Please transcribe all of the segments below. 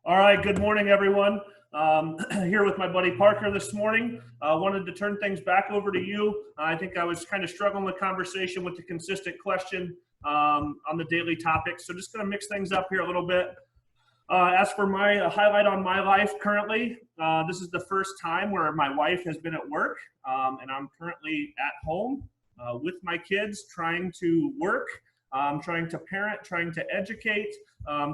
All right, good morning, everyone. Here with my buddy Parker this morning. Wanted to turn things back over to you. I think I was kind of struggling with conversation with the consistent question on the daily topics. So just going to mix things up here a little bit. As for my highlight on my life currently, this is the first time where my wife has been at work, and I'm currently at home with my kids trying to work, trying to parent, trying to educate,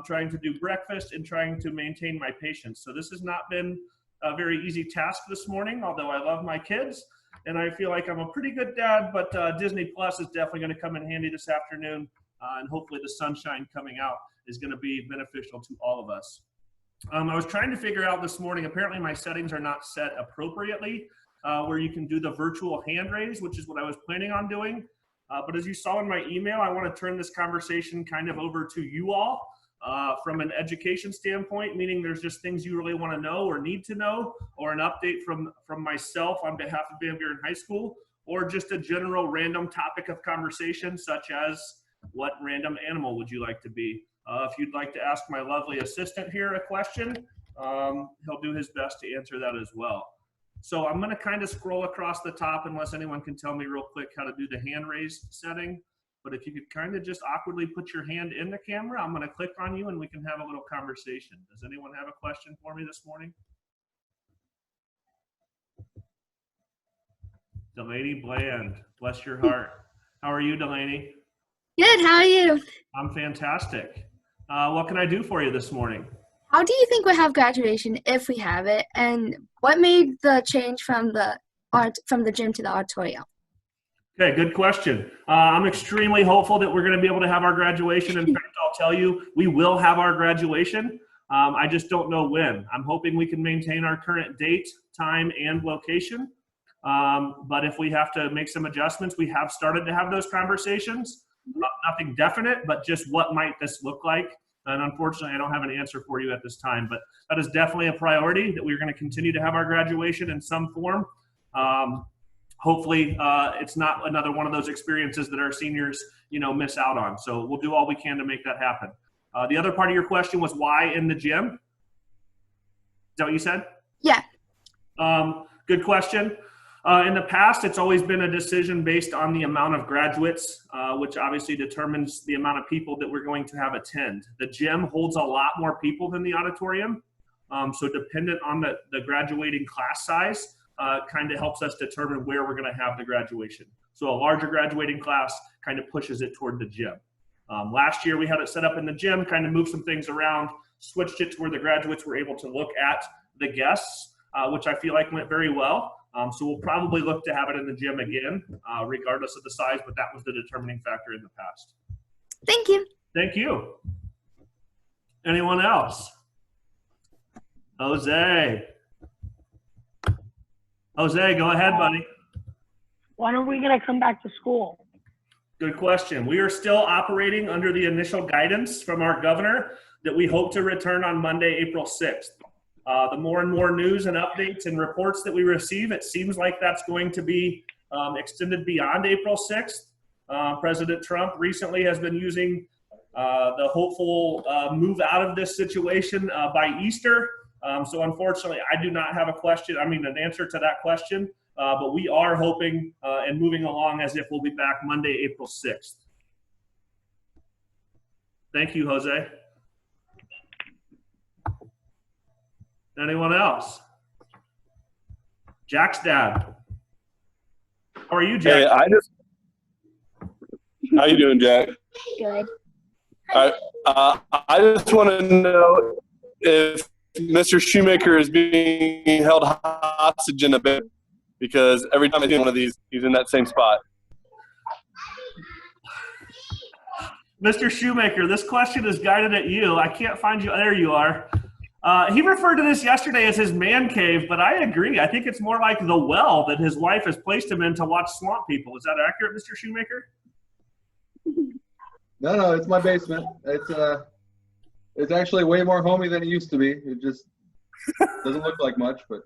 trying to do breakfast, and trying to maintain my patience. So this has not been a very easy task this morning, although I love my kids and I feel like I'm a pretty good dad, but Disney Plus is definitely going to come in handy this afternoon, and hopefully the sunshine coming out is going to be beneficial to all of us. I was trying to figure out this morning, apparently my settings are not set appropriately, where you can do the virtual hand raise, which is what I was planning on doing. But as you saw in my email, I want to turn this conversation kind of over to you all from an education standpoint, meaning there's just things you really want to know or need to know, or an update from myself on behalf of Van Buren High School, or just a general random topic of conversation, such as what random animal would you like to be? If you'd like to ask my lovely assistant here a question, he'll do his best to answer that as well. So I'm going to kind of scroll across the top unless anyone can tell me real quick how to do the hand raise setting. But if you could kind of just awkwardly put your hand in the camera, I'm going to click on you and we can have a little conversation. Does anyone have a question for me this morning? Delaney Bland, bless your heart. How are you, Delaney? Good, how are you? I'm fantastic. What can I do for you this morning? How do you think we'll have graduation if we have it? And what made the change from the gym to the auditorium? Okay, good question. I'm extremely hopeful that we're going to be able to have our graduation. In fact, I'll tell you, we will have our graduation. I just don't know when. I'm hoping we can maintain our current date, time, and location. But if we have to make some adjustments, we have started to have those conversations. Nothing definite, but just what might this look like? And unfortunately, I don't have an answer for you at this time, but that is definitely a priority, that we're going to continue to have our graduation in some form. Hopefully, it's not another one of those experiences that our seniors, miss out on. So we'll do all we can to make that happen. The other part of your question was why in the gym? Is that what you said? Yeah. Good question. In the past, it's always been a decision based on the amount of graduates, which obviously determines the amount of people that we're going to have attend. The gym holds a lot more people than the auditorium, so dependent on the graduating class size, kind of helps us determine where we're going to have the graduation. So a larger graduating class kind of pushes it toward the gym. Last year, we had it set up in the gym, kind of moved some things around, switched it to where the graduates were able to look at the guests, which I feel like went very well. So we'll probably look to have it in the gym again, regardless of the size, but that was the determining factor in the past. Thank you. Thank you. Anyone else? Jose, go ahead, buddy. When are we going to come back to school? Good question. We are still operating under the initial guidance from our governor that we hope to return on Monday, April 6th. The more and more news and updates and reports that we receive, it seems like that's going to be extended beyond April 6th. President Trump recently has been using the hopeful move out of this situation by Easter. So unfortunately, I do not have an answer to that question, but we are hoping and moving along as if we'll be back Monday, April 6th. Thank you, Jose. Anyone else? Jack's dad. How are you, Jack? Hey, how you doing, Jack? Good. I just want to know if Mr. Shoemaker is being held hostage in a bit, because every time I see one of these, he's in that same spot. Mr. Shoemaker, this question is guided at you. I can't find you. There you are. He referred to this yesterday as his man cave, but I agree. I think it's more like the well that his wife has placed him in to watch swamp people. Is that accurate, Mr. Shoemaker? No, it's my basement. It's actually way more homey than it used to be. It just doesn't look like much, but.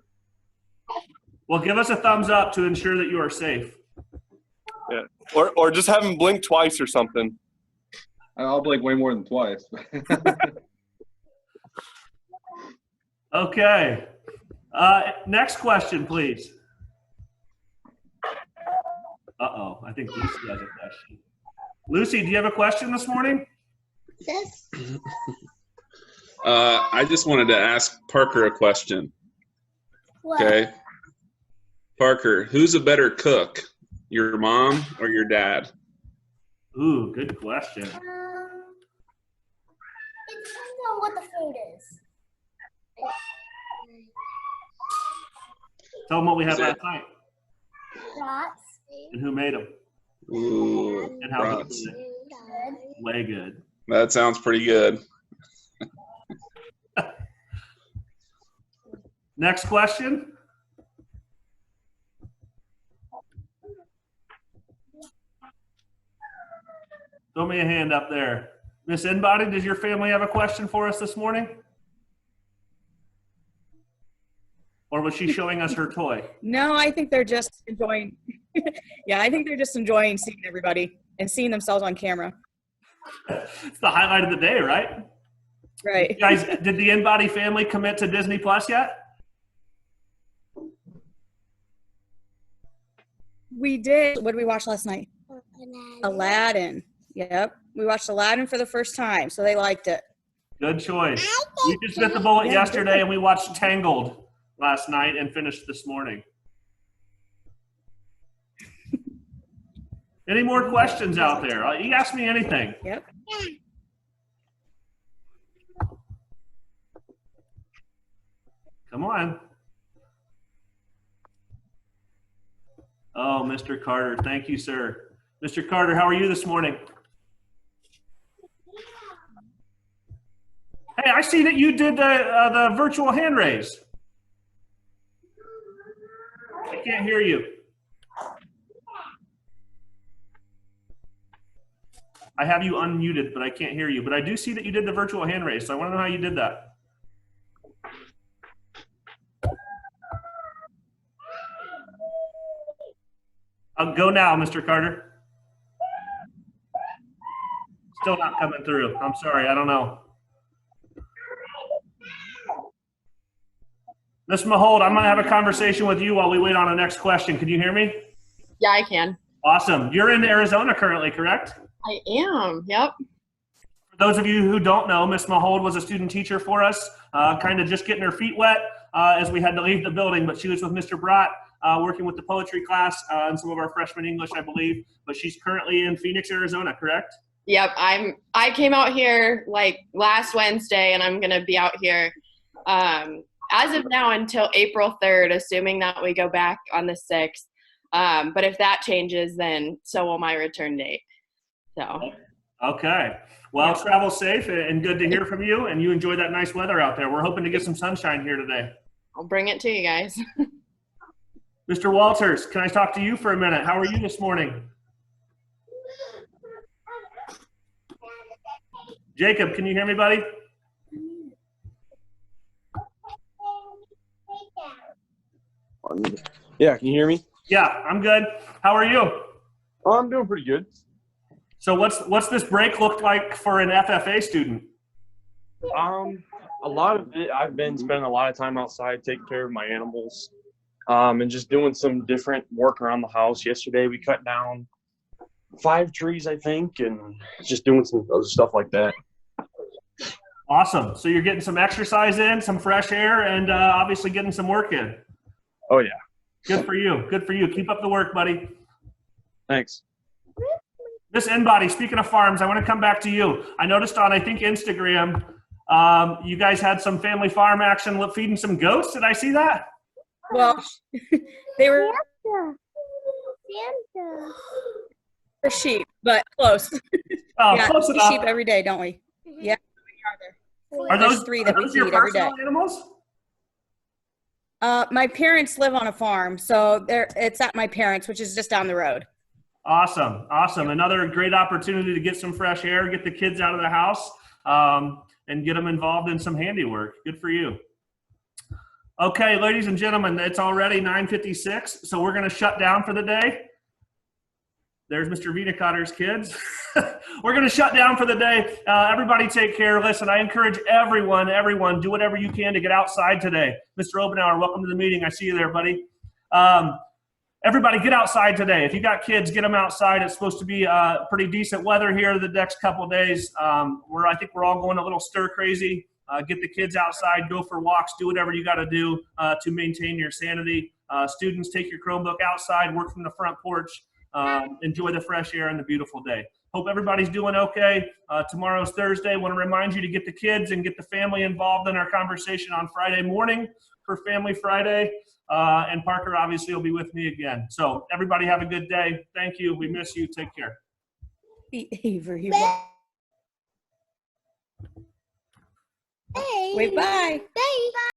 Well, give us a thumbs up to ensure that you are safe. Yeah, or just have him blink twice or something. I'll blink way more than twice. Okay. Next question, please. Uh-oh, I think Lucy has a question. Lucy, do you have a question this morning? Yes. I just wanted to ask Parker a question. What? Okay. Parker, who's a better cook, your mom or your dad? Ooh, good question. It depends on what the food is. Tell them what we had last night Brats. and who made them Ooh, and how good brats. were they? Good. Way good. That sounds pretty good. Next question. Throw me a hand up there. Miss Inbody, does your family have a question for us this morning? Or was she showing us her toy? No, I think they're just enjoying. Yeah, I think they're just enjoying seeing everybody and seeing themselves on camera. It's the highlight of the day, right? Right. Guys, did the Inbody family commit to Disney Plus yet? We did. What did we watch last night? Aladdin. Yep. We watched Aladdin for the first time, so they liked it. Good choice. We just bit the bullet Yeah, yesterday and we watched Tangled last night and finished this morning. Any more questions out there? You ask me anything. Yep. Come on. Oh, Mr. Carter. Thank you, sir. Mr. Carter, how are you this morning? Hey, I see that you did the virtual hand raise. I can't hear you. I have you unmuted, but I can't hear you. But I do see that you did the virtual hand raise, so I want to know how you did that. Go now, Mr. Carter. Still not coming through. I'm sorry, I don't know. Miss Mahold, I'm going to have a conversation with you while we wait on the next question. Can you hear me? Yeah, I can. Awesome. You're in Arizona currently, correct? I am. Yep. For those of you who don't know, Miss Mahold was a student teacher for us, kind of just getting her feet wet as we had to leave the building, but she was with Mr. Brott working with the poetry class and some of our freshman English, I believe, but she's currently in Phoenix, Arizona, correct? Yep. I came out here like last Wednesday, and I'm gonna be out here as of now until April 3rd, assuming that we go back on the 6th. But if that changes, then so will my return date. So. Okay. Well, travel safe and good to hear from you, and you enjoy that nice weather out there. We're hoping to get some sunshine here today. I'll bring it to you guys. Mr. Walters, can I talk to you for a minute? How are you this morning? Jacob, can you hear me, buddy? Yeah, can you hear me? Yeah, I'm good. How are you? Oh, I'm doing pretty good. So what's this break look like for an FFA student? A lot of it, I've been spending a lot of time outside taking care of my animals, and just doing some different work around the house. Yesterday we cut down 5 trees, I think, and just doing some other stuff like that. Awesome. So you're getting some exercise in, some fresh air, and obviously getting some work in. Oh yeah. Good for you. Good for you. Keep up the work, buddy. Thanks. Miss Inbody, speaking of farms, I want to come back to you. I noticed on, I think, Instagram, you guys had some family farm action feeding some goats. Did I see that? Well, they were sheep, but close. Oh, Yeah, close we enough. sheep every day, don't we? Yeah. Are There's those 3 that we your feed every day. personal animals? My parents live on a farm, so it's at my parents', which is just down the road. Awesome. Awesome. Another great opportunity to get some fresh air, get the kids out of the house, and get them involved in some handiwork. Good for you. Okay, ladies and gentlemen, it's already 9:56, so we're going to shut down for the day. There's Mr. Vinicotter's kids. We're going to shut down for the day. Everybody take care. Listen, I encourage everyone, do whatever you can to get outside today. Mr. Obenauer, welcome to the meeting. I see you there, buddy. Everybody get outside today. If you got kids, get them outside. It's supposed to be pretty decent weather here the next couple of days. I think we're all going a little stir crazy. Get the kids outside, go for walks, do whatever you got to do to maintain your sanity. Students, take your Chromebook outside, work from the front porch. Enjoy the fresh air and the beautiful day. Hope everybody's doing okay. Tomorrow's Thursday. Want to remind you to get the kids and get the family involved in our conversation on Friday morning for Family Friday. And Parker obviously will be with me again. So everybody have a good day. Thank you. We miss you. Take care. Avery. Wait, bye. Bye.